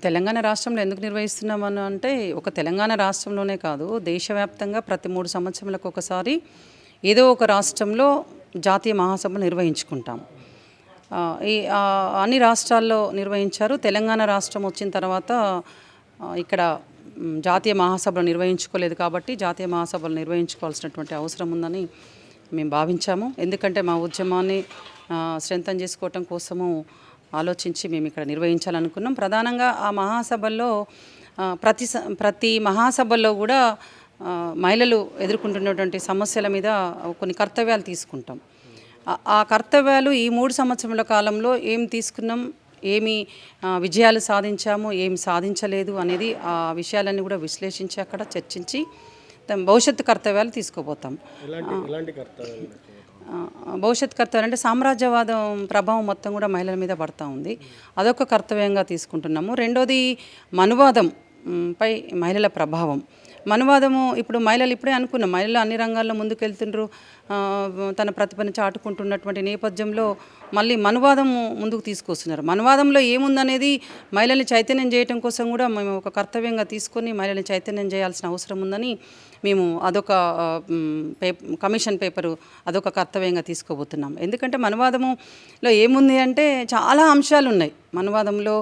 తెలంగాణ రాష్ట్రంలో ఎందుకు నిర్వహిస్తున్నామని అంటే ఒక తెలంగాణ రాష్ట్రంలోనే కాదు, దేశవ్యాప్తంగా ప్రతి 3 సంవత్సరాలకు ఒకసారి ఏదో ఒక రాష్ట్రంలో జాతీయ మహాసభలు నిర్వహించుకుంటాం. అన్ని రాష్ట్రాల్లో నిర్వహించారు. తెలంగాణ రాష్ట్రం వచ్చిన తర్వాత ఇక్కడ జాతీయ మహాసభలు నిర్వహించుకోలేదు కాబట్టి జాతీయ మహాసభలు నిర్వహించుకోవాల్సినటువంటి అవసరం ఉందని మేము భావించాము. ఎందుకంటే మా ఉద్యమాన్ని స్ట్రెంథన్ చేసుకోవటం కోసము ఆలోచించి మేము ఇక్కడ నిర్వహించాలనుకున్నాం. ప్రధానంగా ఆ మహాసభల్లో ప్రతి మహాసభల్లో కూడా మహిళలు ఎదుర్కొంటున్నటువంటి సమస్యల మీద కొన్ని కర్తవ్యాలు తీసుకుంటాం. ఆ కర్తవ్యాలు ఈ 3 సంవత్సరాల కాలంలో ఏం తీసుకున్నాం, ఏమి విజయాలు సాధించాము, ఏమి సాధించలేదు అనేది ఆ విషయాలన్నీ కూడా విశ్లేషించి అక్కడ చర్చించి భవిష్యత్తు కర్తవ్యాలు తీసుకోబోతాం. భవిష్యత్ కర్తవ్యం అంటే సామ్రాజ్యవాదం ప్రభావం మొత్తం కూడా మహిళల మీద పడుతూ ఉంది. అదొక కర్తవ్యంగా తీసుకుంటున్నాము. రెండోది మనువాదం పై మహిళల ప్రభావం. మనువాదము ఇప్పుడు మహిళలు ఇప్పుడే అనుకున్నాం, మహిళలు అన్ని రంగాల్లో ముందుకెళ్తుండ్రు, తన ప్రతిభను చాటుకుంటున్నటువంటి నేపథ్యంలో మళ్ళీ మనువాదం ముందుకు తీసుకొస్తున్నారు. మనువాదంలో ఏముందనేది మహిళల్ని చైతన్యం చేయడం కోసం కూడా మేము ఒక కర్తవ్యంగా తీసుకొని మహిళల్ని చైతన్యం చేయాల్సిన అవసరం ఉందని మేము అదొక కమిషన్ పేపరు అదొక కర్తవ్యంగా తీసుకోబోతున్నాం. ఎందుకంటే మనువాదములో ఏముంది అంటే చాలా అంశాలు ఉన్నాయి. మనువాదంలో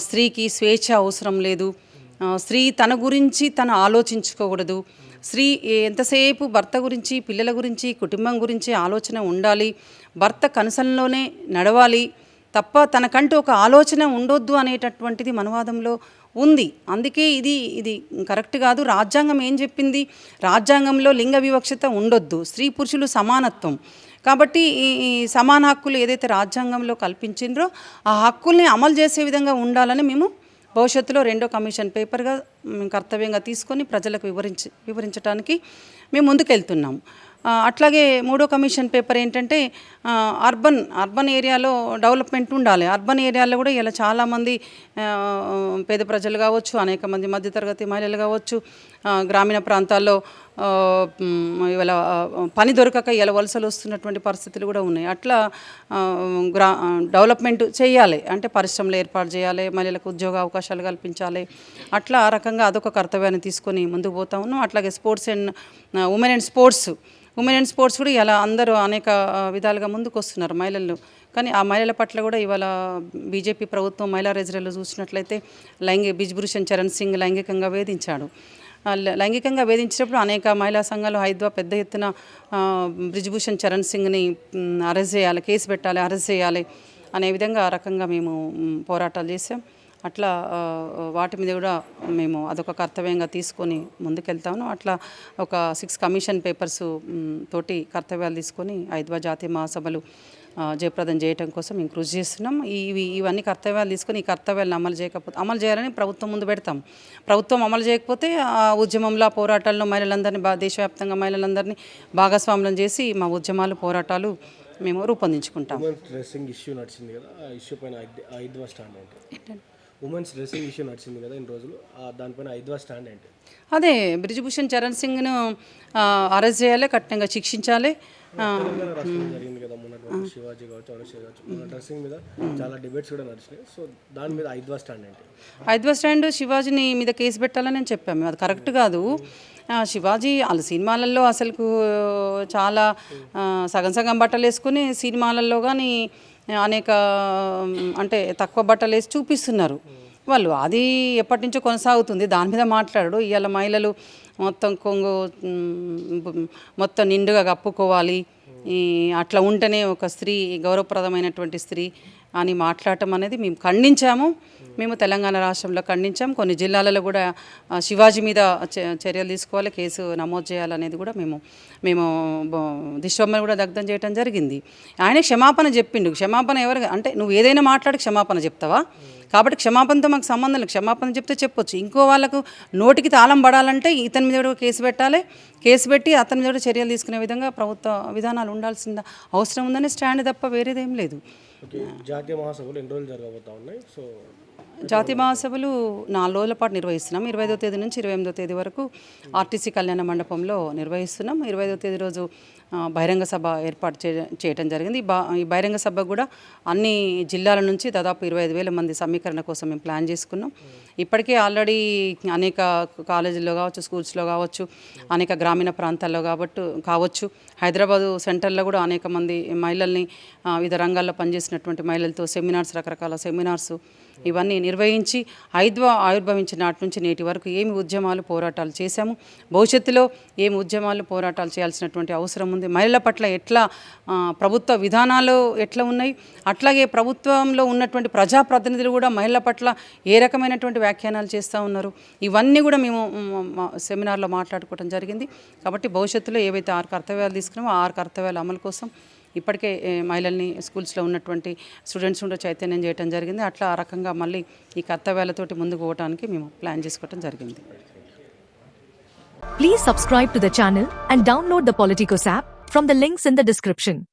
స్త్రీకి స్వేచ్ఛ అవసరం లేదు, స్త్రీ తన గురించి తను ఆలోచించుకోకూడదు, స్త్రీ ఎంతసేపు భర్త గురించి, పిల్లల గురించి, కుటుంబం గురించి ఆలోచన ఉండాలి, భర్త కనుసంలోనే నడవాలి తప్ప తనకంటూ ఒక ఆలోచన ఉండొద్దు అనేటటువంటిది మనువాదంలో ఉంది. అందుకే ఇది కరెక్ట్ కాదు. రాజ్యాంగం ఏం చెప్పింది? రాజ్యాంగంలో లింగ వివక్షత ఉండొద్దు, స్త్రీ పురుషులు సమానత్వం. కాబట్టి ఈ సమాన హక్కులు ఏదైతే రాజ్యాంగంలో కల్పించిండ్రో ఆ హక్కుల్ని అమలు చేసే విధంగా ఉండాలని మేము భవిష్యత్తులో రెండో కమిషన్ పేపర్గా కర్తవ్యంగా తీసుకొని ప్రజలకు వివరించడానికి మేము ముందుకెళ్తున్నాం. అట్లాగే మూడో కమిషన్ పేపర్ ఏంటంటే అర్బన్ ఏరియాలో డెవలప్మెంట్ ఉండాలి. అర్బన్ ఏరియాలో కూడా ఇలా చాలామంది పేద ప్రజలు కావచ్చు, అనేక మంది మధ్యతరగతి మహిళలు కావచ్చు, గ్రామీణ ప్రాంతాల్లో ఇవాళ పని దొరకక ఇలా వలసలు వస్తున్నటువంటి పరిస్థితులు కూడా ఉన్నాయి. అట్లా డెవలప్మెంట్ చేయాలి అంటే పరిశ్రమలు ఏర్పాటు చేయాలి, మహిళలకు ఉద్యోగ అవకాశాలు కల్పించాలి. అట్లా ఆ రకంగా అదొక కర్తవ్యాన్ని తీసుకొని ముందుకు పోతా ఉన్నాం. అట్లాగే sports and women and sports కూడా ఇలా అందరూ అనేక విధాలుగా ముందుకు వస్తున్నారు మహిళలు. కానీ ఆ మహిళల పట్ల కూడా ఇవాళ బీజేపీ ప్రభుత్వం మహిళా రిజర్వ్లో చూసినట్లయితే బ్రిజ్భూషణ్ చరణ్ సింగ్ లైంగికంగా వేధించాడు. లైంగికంగా వేధించినప్పుడు అనేక మహిళా సంఘాలు హైదరాబాద్ పెద్ద ఎత్తున బ్రిజ్భూషణ్ చరణ్ సింగ్ని అరెస్ట్ చేయాలి, కేసు పెట్టాలి, అరెస్ట్ చేయాలి అనే విధంగా ఆ రకంగా మేము పోరాటాలు చేసాం. అట్లా వాటి మీద కూడా మేము అదొక కర్తవ్యంగా తీసుకొని ముందుకెళ్తాము. అట్లా ఒక 6 కమిషన్ పేపర్స్ తోటి కర్తవ్యాలు తీసుకొని హైదరాబాద్ జాతీయ మహాసభలు జయప్రదం చేయడం కోసం మేము కృషి చేస్తున్నాం. ఇవన్నీ కర్తవ్యాలు తీసుకొని ఈ కర్తవ్యాలను అమలు చేయాలని ప్రభుత్వం ముందు పెడతాం. ప్రభుత్వం అమలు చేయకపోతే ఆ ఉద్యమంలో పోరాటాల్లో మహిళలందరినీ దేశవ్యాప్తంగా మహిళలందరినీ భాగస్వామ్యం చేసి మా ఉద్యమాలు పోరాటాలు మేము రూపొందించుకుంటాం. ఉమెన్స్ డ్రెస్సింగ్ ఇష్యూ నడిచింది కదా ఇన్ని రోజులు, దానిపైన హైదరాబాద్ స్టాండ్ ఏంటి? అదే బ్రిజ్భూషణ్ చరణ్ సింగ్ను అరెస్ట్ చేయాలి, కఠినంగా శిక్షించాలి. జరిగింది కదా మొన్న శివాజీ కావచ్చు, అనుష్క కావచ్చు, మన డ్రెస్సింగ్ మీద చాలా డిబేట్స్ కూడా నడిచినాయి. సో దాని మీద హైదరాబాద్ స్టాండ్ ఏంటి? హైదరాబాద్ స్టాండ్ శివాజీని మీద కేసు పెట్టాలని నేను చెప్పాము. అది కరెక్ట్ కాదు. శివాజీ వాళ్ళ సినిమాలలో అసలుకు చాలా సగం బట్టలు వేసుకుని సినిమాలలో కానీ అనేక అంటే తక్కువ బట్టలు వేసి చూపిస్తున్నారు వాళ్ళు. అది ఎప్పటి నుంచో కొనసాగుతుంది, దాని మీద మాట్లాడు. ఇవాళ మహిళలు మొత్తం కొంగు మొత్తం నిండుగా కప్పుకోవాలి, అట్లా ఉంటేనే ఒక స్త్రీ గౌరవప్రదమైనటువంటి స్త్రీ అని మాట్లాడటం అనేది మేము ఖండించాము. మేము తెలంగాణ రాష్ట్రంలో ఖండించాము. కొన్ని జిల్లాలలో కూడా శివాజీ మీద చర్యలు తీసుకోవాలి, కేసు నమోదు చేయాలనేది కూడా మేము దిశబొమ్మను కూడా దగ్ధం చేయడం జరిగింది. ఆయన క్షమాపణ చెప్పిండు. క్షమాపణ ఎవరు అంటే నువ్వు ఏదైనా మాట్లాడి క్షమాపణ చెప్తావా? కాబట్టి క్షమాపణతో మాకు సంబంధం లేదు. క్షమాపణ చెప్తే చెప్పొచ్చు. ఇంకో వాళ్ళకు నోటికి తాళం పడాలంటే ఇతని మీద కూడా కేసు పెట్టాలి, కేసు పెట్టి అతని మీద కూడా చర్యలు తీసుకునే విధంగా ప్రభుత్వ విధానాలు ఉండాల్సిన అవసరం ఉందని స్టాండ్ తప్ప వేరేదేం లేదు. జాతీయ మహాసభలు ఎన్ని రోజులు జరగబోతా ఉన్నాయి? సో జాతీయ మహాసభలు 4 రోజుల పాటు నిర్వహిస్తున్నాం. 25వ తేదీ నుంచి 28వ తేదీ వరకు ఆర్టీసీ కళ్యాణ మండపంలో నిర్వహిస్తున్నాం. 25వ తేదీ రోజు బహిరంగ సభ ఏర్పాటు చేయడం జరిగింది. ఈ బహిరంగ సభ కూడా అన్ని జిల్లాల నుంచి దాదాపు 25,000 మంది సమీకరణ కోసం మేము ప్లాన్ చేసుకున్నాం. ఇప్పటికే ఆల్రెడీ అనేక కాలేజీల్లో కావచ్చు, స్కూల్స్లో కావచ్చు, అనేక గ్రామీణ ప్రాంతాల్లో కావచ్చు, హైదరాబాదు సెంటర్లో కూడా అనేక మంది మహిళల్ని వివిధ రంగాల్లో పనిచేసినటువంటి మహిళలతో రకరకాల సెమినార్స్ ఇవన్నీ నిర్వహించి ఆవిర్భవించిన నాటి నుంచి నేటి వరకు ఏమి ఉద్యమాలు పోరాటాలు చేశాము, భవిష్యత్తులో ఏమి ఉద్యమాలు పోరాటాలు చేయాల్సినటువంటి అవసరం ఉంది, మహిళల పట్ల ఎట్లా ప్రభుత్వ విధానాలు ఎట్లా ఉన్నాయి, అట్లాగే ప్రభుత్వంలో ఉన్నటువంటి ప్రజాప్రతినిధులు కూడా మహిళల పట్ల ఏ రకమైనటువంటి వ్యాఖ్యానాలు చేస్తూ ఉన్నారు, ఇవన్నీ కూడా మేము సెమినార్లో మాట్లాడుకోవడం జరిగింది. కాబట్టి భవిష్యత్తులో ఏవైతే 6 కర్తవ్యాలు తీసుకున్నామో ఆ 6 కర్తవ్యాల అమలు కోసం ఇప్పటికే మహిళల్ని స్కూల్స్లో ఉన్నటువంటి స్టూడెంట్స్ కూడా చైతన్యం చేయడం జరిగింది. అట్లా ఆ రకంగా మళ్ళీ ఈ కర్తవ్యాలతోటి ముందుకు పోవడానికి మేము ప్లాన్ చేసుకోవడం జరిగింది. Please subscribe to the channel and download the Politicos app from the links in the description.